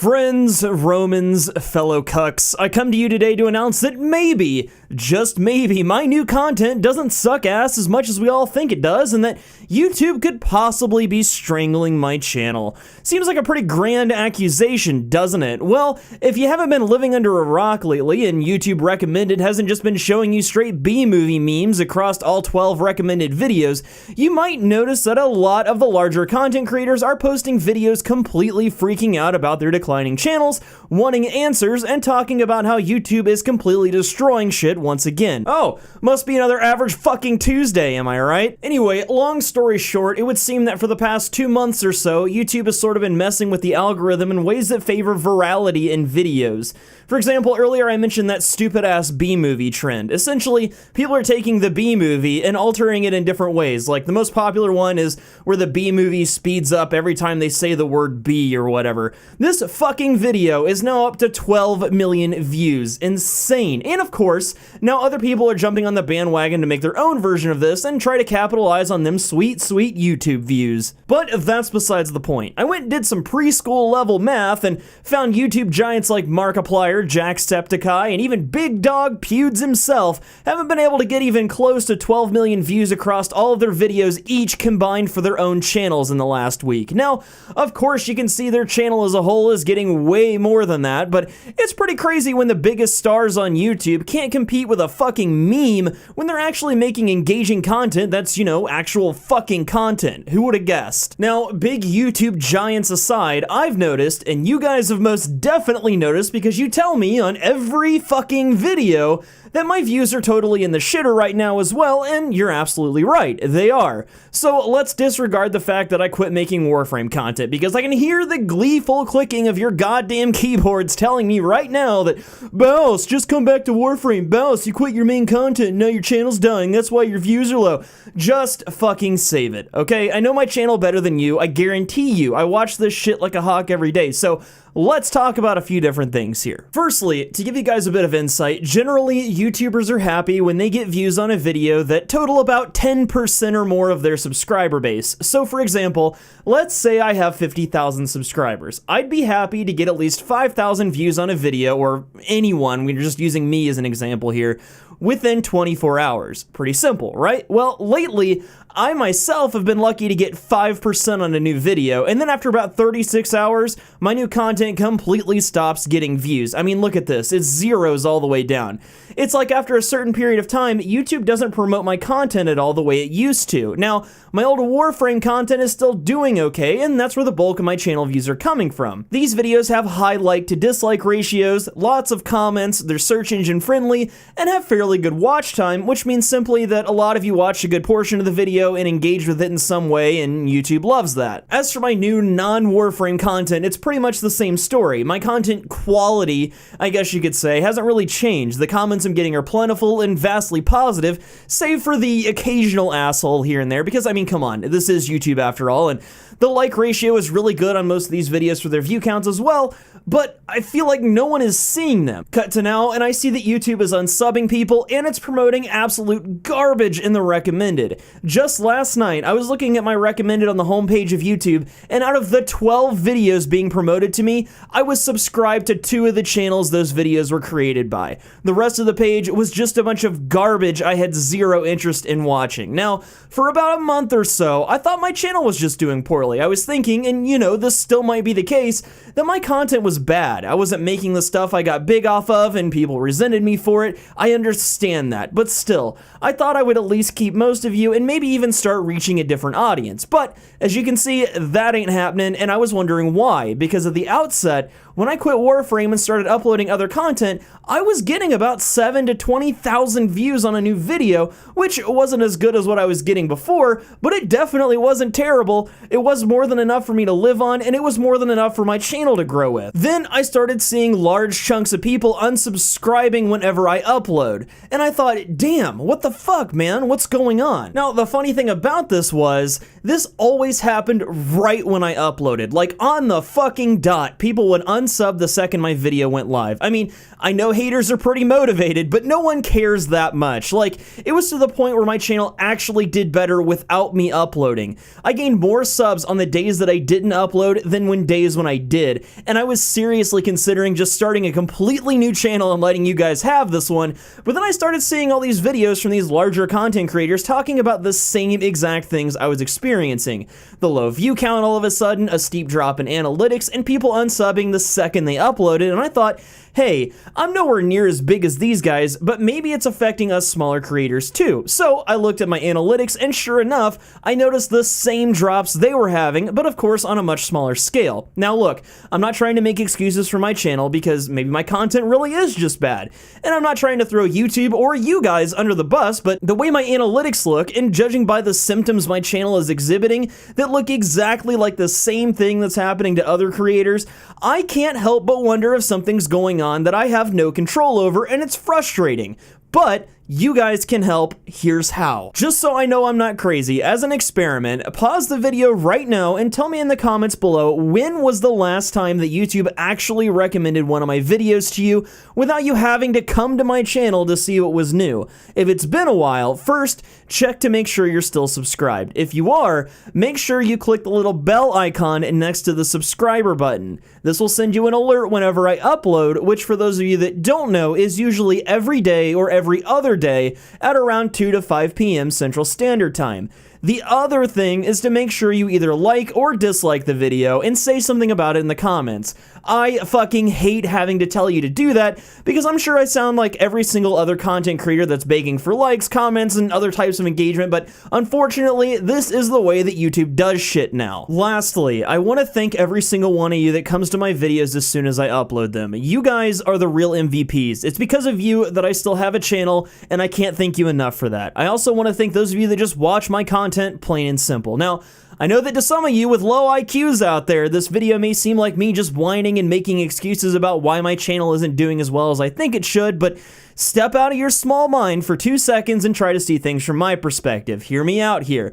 Friends, Romans, fellow cucks, I come to you today to announce that maybe, just maybe, my new content doesn't suck ass as much as we all think it does, and that YouTube could possibly be strangling my channel. Seems like a pretty grand accusation, doesn't it? Well, if you haven't been living under a rock lately and YouTube recommended hasn't just been showing you straight B-movie memes across all 12 recommended videos, you might notice that a lot of the larger content creators are posting videos completely freaking out about their declining channels, wanting answers, and talking about how YouTube is completely destroying shit once again. Oh, must be another average fucking Tuesday, am I right? Anyway, long story short, it would seem that for the past 2 months or so, YouTube has sort of been messing with the algorithm in ways that favor virality in videos. For example, earlier I mentioned that stupid-ass B-movie trend. Essentially, people are taking the B-movie and altering it in different ways. Like, the most popular one is where the B-movie speeds up every time they say the word B or whatever. This fucking video is now up to 12 million views. Insane. And of course, now other people are jumping on the bandwagon to make their own version of this and try to capitalize on them sweet, sweet YouTube views. But that's besides the point. I went and did some preschool level math and found YouTube giants like Markiplier, Jacksepticeye, and even Big Dog Pewds himself haven't been able to get even close to 12 million views across all of their videos each combined for their own channels in the last week. Now, of course, you can see their channel as a whole is getting way more than that, but it's pretty crazy when the biggest stars on YouTube can't compete with a fucking meme when they're actually making engaging content that's, you know, actual fucking content. Who would have guessed? Now, big YouTube giants aside, I've noticed, and you guys have most definitely noticed because you tell me on every fucking video that my views are totally in the shitter right now as well, and you're absolutely right, they are. So let's disregard the fact that I quit making Warframe content, because I can hear the gleeful clicking of your goddamn keyboards telling me right now that, Bouse, just come back to Warframe, Bouse, you quit your main content, now your channel's dying, that's why your views are low. Just fucking save it, okay? I know my channel better than you, I guarantee you, I watch this shit like a hawk every day, so let's talk about a few different things here. Firstly, to give you guys a bit of insight, generally YouTubers are happy when they get views on a video that total about 10% or more of their subscriber base. So for example, let's say I have 50,000 subscribers. I'd be happy to get at least 5,000 views on a video, or anyone, we're just using me as an example here, within 24 hours. Pretty simple, right? Well, lately, I myself have been lucky to get 5% on a new video, and then after about 36 hours, my new content completely stops getting views. I mean, look at this, it's zeros all the way down. It's like after a certain period of time, YouTube doesn't promote my content at all the way it used to. Now, my old Warframe content is still doing okay, and that's where the bulk of my channel views are coming from. These videos have high like to dislike ratios, lots of comments, they're search engine friendly, and have fairly good watch time, which means simply that a lot of you watched a good portion of the video and engaged with it in some way, and YouTube loves that. As for my new non-Warframe content, it's pretty much the same story. My content quality, I guess you could say, hasn't really changed. The comments I'm getting are plentiful and vastly positive, save for the occasional asshole here and there, because I mean, come on, this is YouTube after all, and the like ratio is really good on most of these videos for their view counts as well, but I feel like no one is seeing them. Cut to now, and I see that YouTube is unsubbing people, and it's promoting absolute garbage in the recommended. Just last night, I was looking at my recommended on the homepage of YouTube, and out of the 12 videos being promoted to me, I was subscribed to 2 of the channels those videos were created by. The rest of the page was just a bunch of garbage I had zero interest in watching. Now, for about a month or so, I thought my channel was just doing poorly. I was thinking, and you know, this still might be the case, that my content was bad. I wasn't making the stuff I got big off of, and people resented me for it. I understand that, but still, I thought I would at least keep most of you and maybe even start reaching a different audience. But as you can see, that ain't happening, and I was wondering why, because at the outset, when I quit Warframe and started uploading other content, I was getting about 7,000 to 20,000 views on a new video, which wasn't as good as what I was getting before, but it definitely wasn't terrible. It was more than enough for me to live on, and it was more than enough for my channel to grow with. Then I started seeing large chunks of people unsubscribing whenever I upload, and I thought, damn, what the fuck, man? What's going on? Now, the funny thing about this was, this always happened right when I uploaded, like on the fucking dot. People would unsubscribe unsubbed the second my video went live. I mean, I know haters are pretty motivated, but no one cares that much. Like, it was to the point where my channel actually did better without me uploading. I gained more subs on the days that I didn't upload than days when I did, and I was seriously considering just starting a completely new channel and letting you guys have this one, but then I started seeing all these videos from these larger content creators talking about the same exact things I was experiencing. The low view count all of a sudden, a steep drop in analytics, and people unsubbing the second they uploaded, and I thought, hey, I'm nowhere near as big as these guys, but maybe it's affecting us smaller creators too. So I looked at my analytics, and sure enough, I noticed the same drops they were having, but of course on a much smaller scale. Now look, I'm not trying to make excuses for my channel because maybe my content really is just bad, and I'm not trying to throw YouTube or you guys under the bus, but the way my analytics look, and judging by the symptoms my channel is exhibiting that look exactly like the same thing that's happening to other creators, I can't help but wonder if something's going on that I have no control over, and it's frustrating. But you guys can help. Here's how. Just so I know I'm not crazy, as an experiment, pause the video right now and tell me in the comments below when was the last time that YouTube actually recommended one of my videos to you without you having to come to my channel to see what was new. If it's been a while, first, check to make sure you're still subscribed. If you are, make sure you click the little bell icon next to the subscriber button. This will send you an alert whenever I upload, which for those of you that don't know is usually every day or every other day at around 2 to 5 p.m. Central Standard Time. The other thing is to make sure you either like or dislike the video and say something about it in the comments. I fucking hate having to tell you to do that because I'm sure I sound like every single other content creator that's begging for likes, comments, and other types of engagement, but unfortunately, this is the way that YouTube does shit now. Lastly, I want to thank every single one of you that comes to my videos as soon as I upload them. You guys are the real MVPs. It's because of you that I still have a channel, and I can't thank you enough for that. I also want to thank those of you that just watch my content, plain and simple. Now, I know that to some of you with low IQs out there, this video may seem like me just whining and making excuses about why my channel isn't doing as well as I think it should, but step out of your small mind for 2 seconds and try to see things from my perspective. Hear me out here.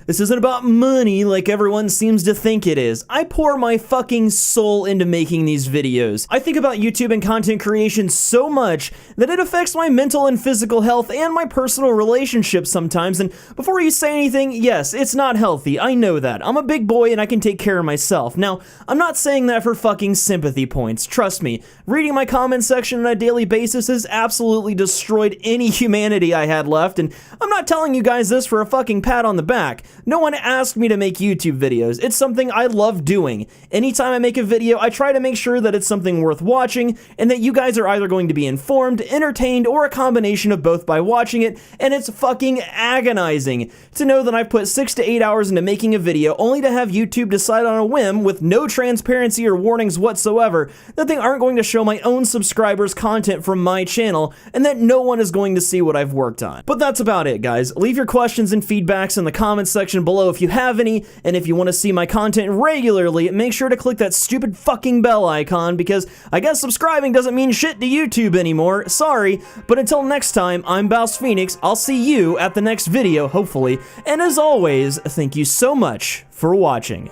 This isn't about money like everyone seems to think it is. I pour my fucking soul into making these videos. I think about YouTube and content creation so much that it affects my mental and physical health and my personal relationships sometimes, and before you say anything, yes, it's not healthy, I know that. I'm a big boy and I can take care of myself. Now, I'm not saying that for fucking sympathy points, trust me. Reading my comment section on a daily basis has absolutely destroyed any humanity I had left, and I'm not telling you guys this for a fucking pat on the back. No one asked me to make YouTube videos. It's something I love doing. Anytime I make a video, I try to make sure that it's something worth watching and that you guys are either going to be informed, entertained, or a combination of both by watching it, and it's fucking agonizing to know that I've put 6 to 8 hours into making a video only to have YouTube decide on a whim with no transparency or warnings whatsoever that they aren't going to show my own subscribers content from my channel and that no one is going to see what I've worked on. But that's about it, guys. Leave your questions and feedbacks in the comments section below if you have any, and if you want to see my content regularly, make sure to click that stupid fucking bell icon because I guess subscribing doesn't mean shit to YouTube anymore. Sorry, but until next time, I'm BouseFeenux. I'll see you at the next video, hopefully, and as always, thank you so much for watching.